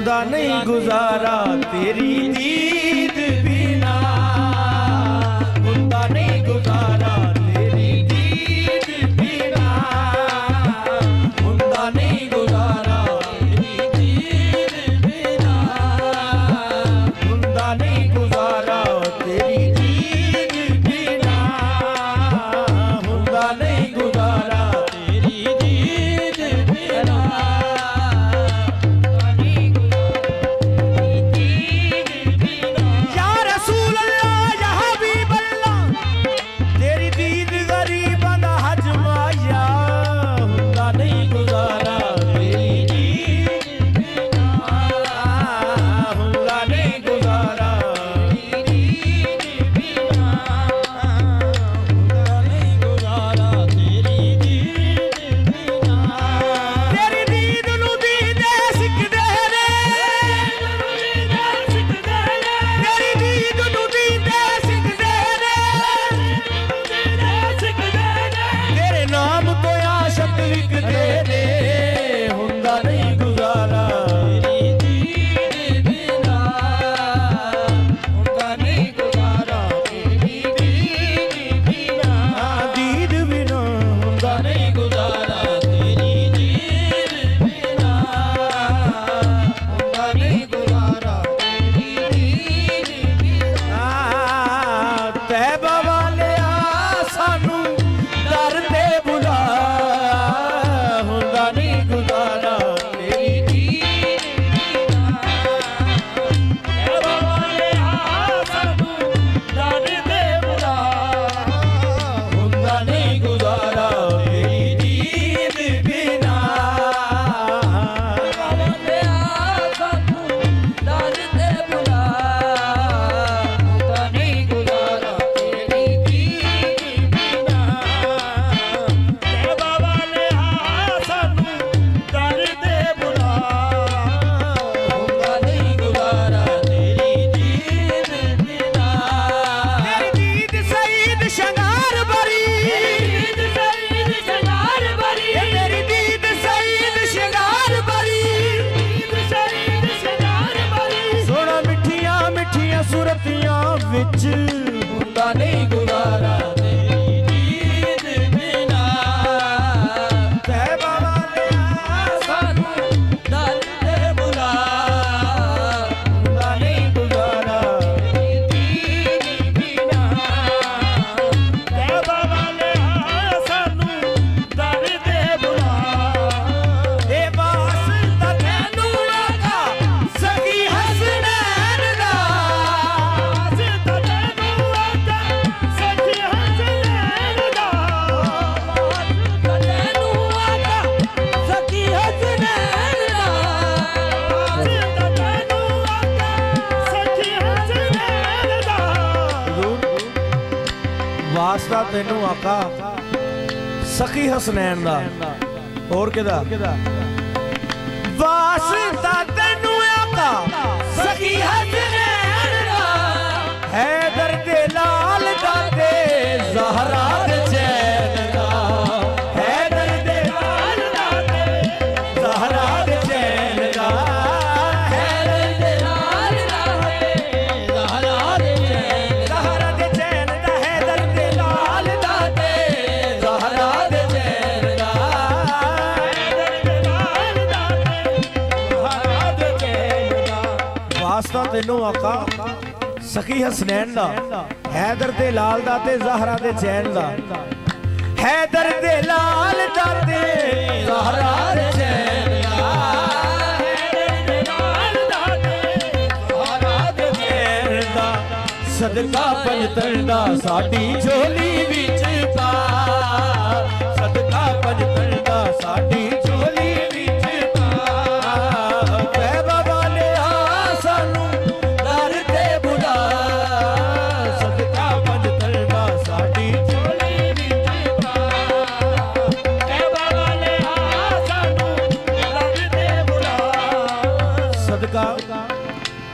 हुंदा नहीं गुजारा तेरी दीद बिना, हुंदा नहीं गुजारा तेरी दीद बिना, हुंदा नहीं गुजारा तेरी दीद बिना, हुंदा नहीं गुजारा तेरी दीद बिना, हुंदा नहीं गुजारा तेरी दीद बिना। या रसूल अल्लाह या हबीब अल्लाह, तेरी दीद गरीबां दा हजमाया, हुंदा नहीं गुजारा तेरी दीद बिना, हुंदा नहीं गुजारा तेरी दीद बिना, हुंदा नहीं गुजारा तेरी दीद बिना। तेरी दीद नूं दीदे सिकदे ने, तेरी दीद नूं दीदे सिकदे ने, तेरे नाम तो आशिक विकदे ने, हुंदा नहीं गुजारा तेरी दीद बिना, हुंदा नहीं गुजारा तेरी दीद बिना, दीद बिना हुंदा नहीं गुजारा तेरी दीद बिना, हुंदा नहीं गुजारा तेरी दीद बिना। तैबा वालिया सानू दर ते बुला, हुंदा नहीं गुजारा तेरी दीद बिना, तैबा वालिया सानू दर ते बुला, हुंदा नहीं गुजारा तेरी दीद बिना, तैबा वालिया सानू दर ते बुला, हुंदा नहीं गुजारा तेरी दीद बिना, तैबा वालिया सानू दर ते बुला, हुंदा नहीं गुजारा तेरी दीद बिना। तेरी दीद सईद शंगार बरी, तेरी दीद सईद शंगार बरी, तेरी दीद सईद शंगार बरी, सईद शंगार बरी। सोना मिठियां मिठियां सुरतियां विच, हुंदा नहीं गुजारा तेरी दीद बिना, तैबा वालिया सानू दर ते बुला, हुंदा नहीं गुजारा तेरी दीद बिना, तैबा वालिया सानू दर ते बुला। ए वास्ता तैनू आका सखी हसनैन दा, वास्ता तैनू आका सखी हसनैन दा, वास्ता तैनू आका सखी हसनैन दा, वास्ता तैनू आका सखी हसनैन दा। वास्ता तैनू आका सखी हसनैन दा, और किदा वास्ता तैनू आका सखी हसनैन दा, हैदर दे लाल दा ते ज़हरा दे चैन दा, हैदर दे लाल दा ते ज़हरा दे चैन दा, हैदर दे लाल दा ते ज़हरा दे चैन, ज़हरा दे चैन दा, हैदर दे लाल दा ते ज़हरा दे चैन दा, हैदर दे लाल दा ते ज़हरा दे चैन दा। वास्ता तैनू आका सखी हसनैन दा, हैदर दे लाल दा ते ज़हरा दे चैन दा, हैदर दे लाल दा ते ज़हरा दे चैन दा, हैदर दे लाल दा ते ज़हरा दे चैन दा। सदका पंजतर दा साडी झोली विच पा, सदका पंजतर दा साडी झोली विच पा, तैबा वालिया सानू दर ते बुला, सदका पंजतर दा साडी झोली विच पा, तैबा वालिया सानू दर ते बुला, सदका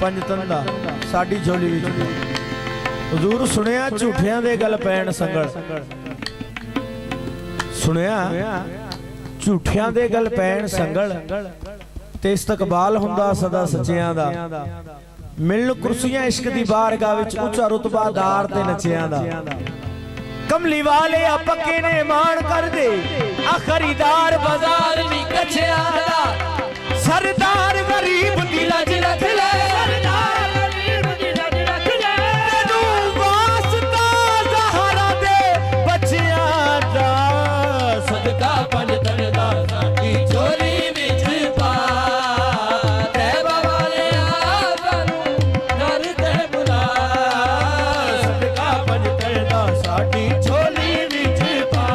पंजतन दा साडी झोली विच पा। हुजूर सुनिया झूठियां दे गल पैण संगल, सुनिया झूठियां दे गल पैण संगल, ਤੇ ਇਸਤਕਬਾਲ ਹੁੰਦਾ ਸਦਾ ਸੱਚਿਆਂ ਦਾ। ਮਿਲਣ ਕੁਰਸੀਆਂ ਇਸ਼ਕ ਦੀ ਬਾਰਗਾਹ ਵਿੱਚ ਉੱਚਾ ਰੁਤਬਾਦਾਰ ਤੇ ਨੱਚਿਆਂ ਦਾ। ਕਮਲੀ ਵਾਲੇ ਆ ਪੱਕੇ ਨੇ ਮਾਣ ਕਰਦੇ ਆ ਖਰੀਦਾਰ ਬਾਜ਼ਾਰ ਨਹੀਂ ਕੱਛਿਆਂ ਦਾ। ਸਰਦਾਰ ਗਰੀਬ ਦੀ ਲੱਜ ਰੱਖ ਲੈ, ਸਰਦਾਰ ਗਰੀਬ ਦੀ ਲੱਜ ਰੱਖ ਲੈ, ਤੈਨੂੰ ਵਾਸਤਾ ਜ਼ਹਰਾ ਦੇ ਬੱਚਿਆਂ ਦਾ। ਸਦਕਾ ਪੰਜ ਤਨ ਦਾ ਸਾਡੀ ਝੋਲੀ ਵਿੱਚ ਪਾ, ਤੈਬਾ ਵਾਲਿਆ ਸਾਨੂੰ ਦਰ ਤੇ ਬੁਲਾ। ਸਦਕਾ ਪੰਜ ਤਨ ਦਾ ਸਾਡੀ ਝੋਲੀ ਵਿੱਚ ਪਾ,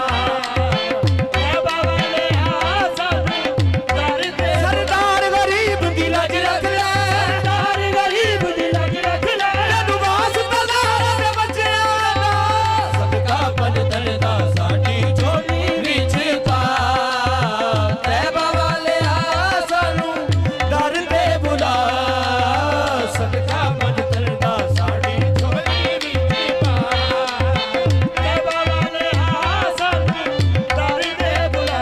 ਤੈਬਾ ਵਾਲਿਆ ਸਾਨੂੰ ਦਰ ਤੇ। ਸਰਦਾਰ ਗਰੀਬ ਦੀ ਲੱਜ ਰੱਖ ਲੈ, ਸਰਦਾਰ ਗਰੀਬ ਦੀ ਲੱਜ ਰੱਖ ਲੈ, ਤੈਨੂੰ ਵਾਸਤਾ ਜ਼ਹਰਾ ਦੇ ਬੱਚਿਆਂ ਦਾ। ਸਦਕਾ ਪੰਜ ਤਨ ਦਾ ਸਾਡੀ ਝੋਲੀ ਵਿੱਚ ਪਾ, ਤੈਬਾ ਵਾਲਿਆ ਸਾਨੂੰ ਦਰ ਤੇ ਬੁਲਾ। ਸਦਕਾ ਪੰਜ ਤਨ ਦਾ ਸਾਡੀ ਝੋਲੀ ਵਿੱਚ ਪਾ, ਤੈਬਾ ਵਾਲਿਆ ਸਾਨੂੰ ਦਰ ਤੇ ਬੁਲਾ।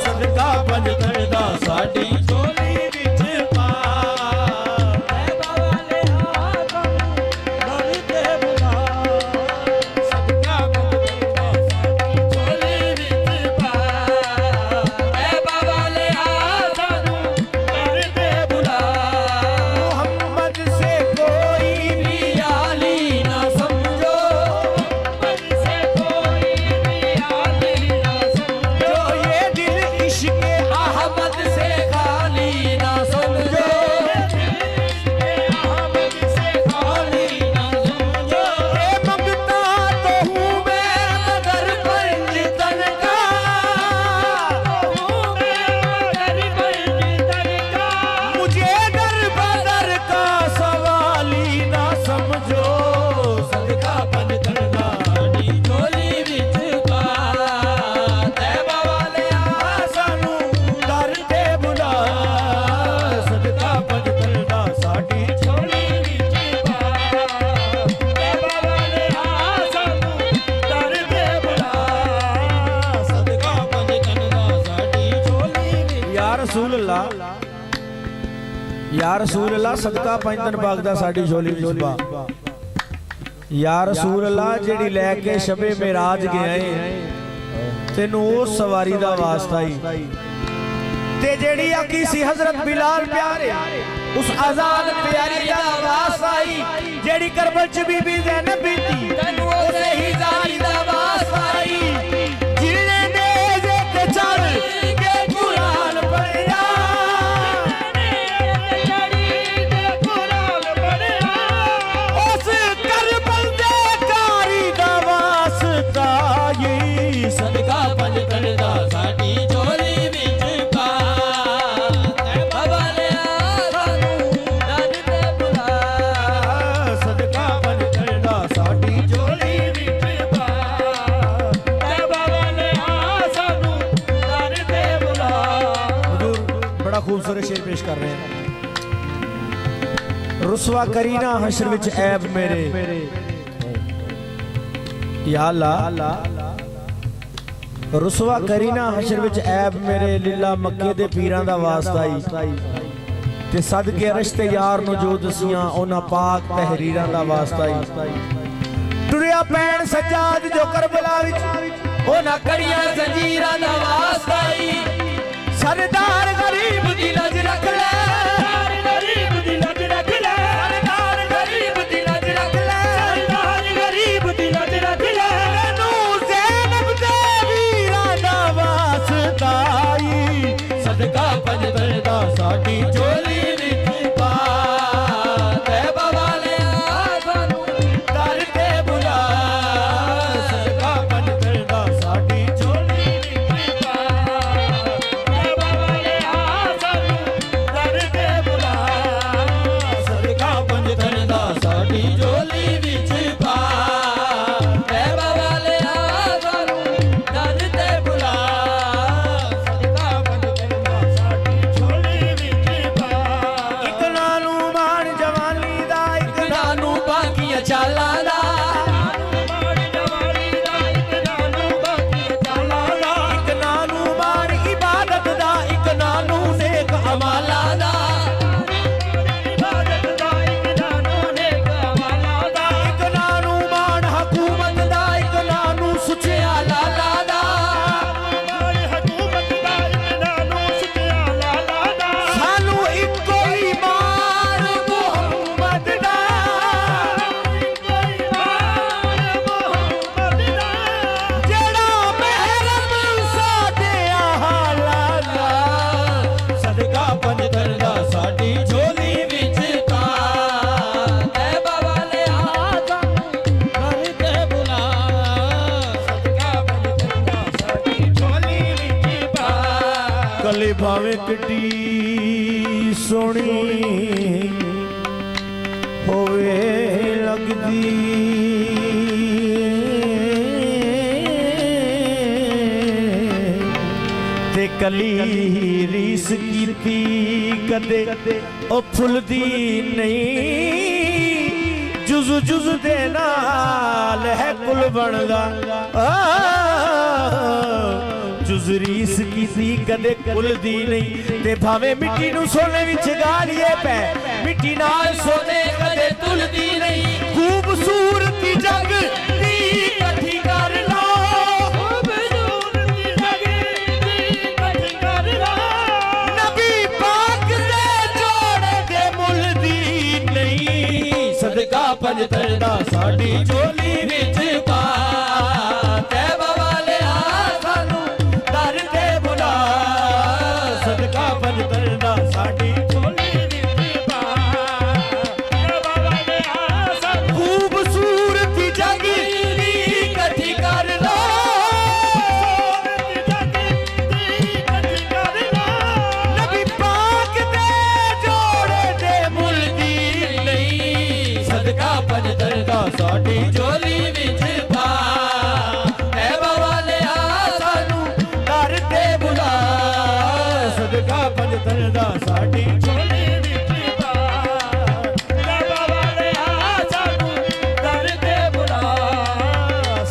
ਸਦਕਾ ਪੰਜ ਤਨ ਦਾ ਸਾਡੀ ਝੋਲੀ ਵਿੱਚ ਪਾ, ਤੈਬਾ ਵਾਲਿਆ ਸਾਨੂੰ ਦਰ ਤੇ ਬੁਲਾ। ਸਦਕਾ ਪੰਜ ਤਨ ਦਾ ਸਾਡੀ ਝੋਲੀ ਵਿੱਚ ਪਾ, ਤੈਬਾ ਵਾਲਿਆ ਸਾਨੂੰ ਦਰ ਤੇ ਬੁਲਾ। ਮੁਹੰਮਦ ਸੇ ਕੋਈ ਵੀ ਆਲੀ ਨਾ ਸਮਝੋ, ਮੁਹੰਮਦ ਸੇ ਕੋਈ ਵੀ ਆਲੀ ਨਾ ਸਮਝੋ, ये दिल इश्क़ अहमद से खाली ना समझो, अहमद से खाली ना समझो। ये मंगता तो हूँ मैं मगर पंजतन का, हूँ मैं मगर पंजतन का, मुझे दर बदर का सवाली ना समझो। सदका पंजतन दा साडी ਝੋਲੀ ਵਿੱਚ ਪਾ, ਤੈਬਾ ਵਾਲਿਆ ਸਾਨੂੰ ਦਰ ਤੇ ਬੁਲਾ। ਸਦਕਾ ਪੰਜਤਨ ਦਾ ਸਾਡੀ ਝੋਲੀ ਵਿੱਚ ਪਾ, ਤੈਬਾ ਵਾਲਿਆ ਸਾਨੂੰ ਦਰ ਤੇ ਬੁਲਾ। ਸਦਕਾ ਪੰਜਤਨ ਦਾ ਸਾਡੀ ਝੋਲੀ ਵਿੱਚ। ਯਾ ਰਸੂਲ ਅੱਲਾ, ਯਾ ਰਸੂਲ ਅੱਲਾ, ਸਦਕਾ ਪੰਜਤਨ ਬਗਦਾ ਸਾਡੀ ਝੋਲੀ ਵਿੱਚ ਪਾ। ਯਾ ਰਸੂਲ ਅੱਲਾ, ਜਿਹੜੀ ਲੈ ਕੇ ਸ਼ਬੇ ਮਿਰਾਜ ਗਿਆ ਏ, ਤੈਨੂੰ ਉਸ ਸਵਾਰੀ ਦਾ ਵਾਸਤਾ ਹੀ। ਤੇ ਜਿਹੜੀ ਆਖੀ ਸੀ ਹਜ਼ਰਤ ਬਿਲਾਲ ਪਿਆਰੇ, ਉਸ ਆਜ਼ਾਦ ਪਿਆਰੀ ਦਾ ਵਾਸਤਾ ਹੀ। ਜਿਹੜੀ ਕਰਬਲ ਚ ਬੀਬੀ ਜ਼ੈਨਬ ਬੀਤੀ, ਤੈਨੂੰ ਉਸੇ ਹੀ ਜ਼ਾਰੀ ਦਾ ਵਾਸਤਾ ਹੀ। ਜਿਹਨੇ ਨੇਜ਼ੇ ਤੇ ਚੜ੍ਹ ਕੇ ਕੁਰਾਨ ਪੜ੍ਹਿਆ, ਉਸ ਕਰਬਲ ਦੇ ਕਾਰੀ ਦਾ ਵਾਸਤਾ ਹੀ। ਸਦਕਾ ਪੰਜ ਤਨ ਦਾ ਸਾਡੀ ਝੋਲੀ ਵਿੱਚ ਪਾ, ਤੈਬਾ ਵਾਲਿਆ ਸਾਨੂੰ ਦਰ ਤੇ ਬੁਲਾ। ਸਦਕਾ ਪੰਜ ਤਨ ਦਾ ਸਾਡੀ ਝੋਲੀ ਵਿੱਚ ਪਾ, ਤੈਬਾ ਵਾਲਿਆ ਸਾਨੂੰ ਦਰ ਤੇ ਬੁਲਾ। हुजूर बड़ा खूबसूरत शेर पेश कर रहे हैं। रुसवा करीना हशर विच ऐब मेरे, या अल्लाह रुसवा करीना हशर विच ऐब मेरे। लीला मक्के दे पीरां दा वास्ता ही, ते सदके रश्ते यार नूं जो दसियां उन्हां पाक तहरीरां दा वास्ता ही। टुरिया पैण सज्जाद जो करबला विच उन्हां कड़ियां जंजीरां दा वास्ता ही। सरदार गरीब दी लज रख ले, सरदार गरीब दी लज रख ले, सरदार गरीब दी लज रख ले, सरदार गरीब दी लज रख ले, तैनूं ज़ैनब दे वीरां दा वास्ता ही। सदका पंजतन दा साडी ਝੋਲੀ ਵਿੱਚ ਪਾ, ਤੈਬਾ ਵਾਲਿਆ ਸਾਨੂੰ ਦਰ ਤੇ ਬੁਲਾ। ਸਦਕਾ ਪੰਜਤਨ ਦਾ ਸਾਡੀ ਝੋਲੀ ਵਿੱਚ ਪਾ, ਤੈਬਾ ਵਾਲਿਆ ਸਾਨੂੰ सोहनी होवे लगदी ते कली रीस कीती कदे ओ फुलदी नहीं जुज जुज दे नाल है कुल बनदा जुज रीस कीती कदे कुल दी नहीं ते भावे मिट्टी नू सोने विच गालिए पै मिट्टी नाल सोने कदे तुल दी नहीं खूबसूरती जग दी इकट्ठी कर लो खूबसूरती जग दी इकट्ठी कर लो नबी पाक दे जोड़े दे मुल दी नहीं सदका पंजतर दा साडी झोली विच पा तैबा वाले सानू दर ते बुला सदका पंजतर दा साडी झोली विच पा तैबा वाले सानू खूबसूरती जग दी इकट्ठी कर लो नबी पाक दे जोड़े दे मुल दी नहीं सदका पंजतर दा साडी झोली विच पा तैबा वाले सानू दर ते बुला सदका पंजतर दा साडी झोली विच पा तैबा वाले सानू दर ते बुला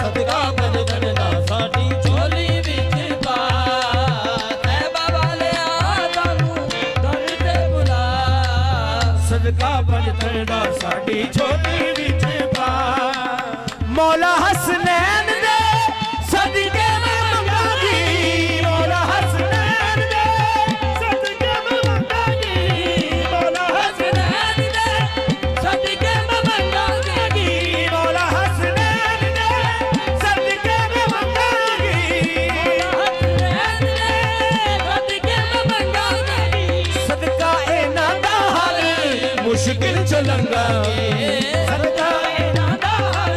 सदका पंजतर दा साडी झोली विच पा तैबा वाले सानू दर ते बुला सदका पंजतर दा साडी झोली विच पा मौला हसनैन दे सदके मैं मंगांगी मौला हसनैन दे सदके मैं मंगांगी मौला हसनैन दे सदके मैं मंगांगी मौला हसनैन दे सदके मैं मंगांगी मौला हसनैन दे सदके मैं मंगांगी सदका इन्हां दा हर मुश्किल च लंघांगे सदका इन्हां दा हर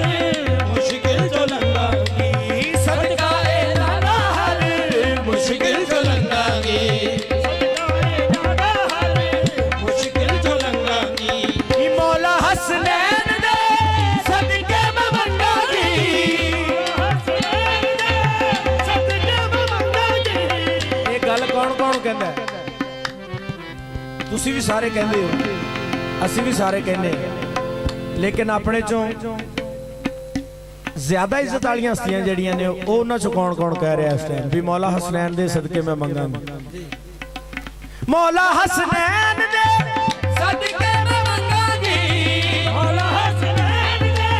मुश्किल च लंघांगी सदका इन्हां दा हर मुश्किल च लंघांगी सदका इन्हां दा हर मुश्किल च लंघांगी मौला हसनैन दे सदके मैं मंगांगी हसनैन दे सदके मैं मंगांगी ये गल कौन कौन कहंदा है तुसी भी सारे कहंदे हो ਅਸੀਂ ਵੀ ਸਾਰੇ ਕਹਿੰਦੇ ਲੇਕਿਨ ਆਪਣੇ ਚੋਂ ਜ਼ਿਆਦਾ ਇੱਜ਼ਤ ਵਾਲੀਆਂ ਹਸਤੀਆਂ ਜਿਹੜੀਆਂ ਨੇ ਉਹ ਉਹਨਾਂ ਚੋਂ ਕੌਣ ਕੌਣ ਕਹਿ ਰਿਹਾ ਇਸ ਟਾਈਮ ਵੀ ਮੌਲਾ ਹਸਨੈਨ ਦੇ ਸਦਕੇ ਮੈਂ ਮੰਗਾਂਗੀ ਮੌਲਾ ਹਸਨੈਨ ਦੇ ਸਦਕੇ ਮੈਂ ਮੰਗਾਂਗੀ ਮੌਲਾ ਹਸਨੈਨ ਦੇ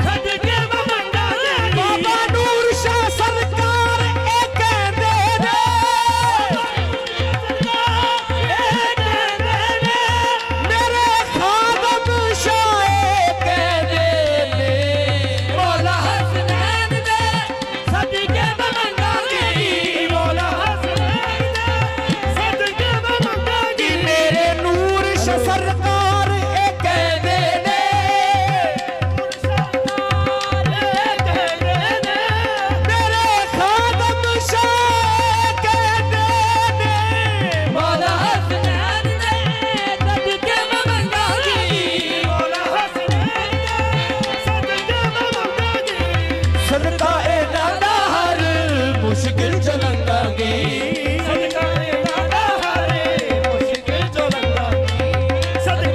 ਸਦਕੇ ਮੈਂ ਮੰਗਾਂਗੀ ਬਾਬਾ ਨੂਰ ਸ਼ਾਹ ਸਰਕਾਰ ਇਹ ਕਹਿੰਦੇ ਨੇ सरकार एक कहते ने मेरे खादम शाह कहते ने मौला हसनैन दे सदके मैं मंगांगी मौला हसनैन दे सदके मैं मंगांगी सदका इन्हां दा हर मुश्किल च लंघांगी सदका इन्हां दा हर मुश्किल च लंघांगी सदका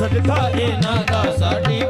ਸਦਕਾ ਇਹਨਾਂ ਦਾ ਸਾਡੀ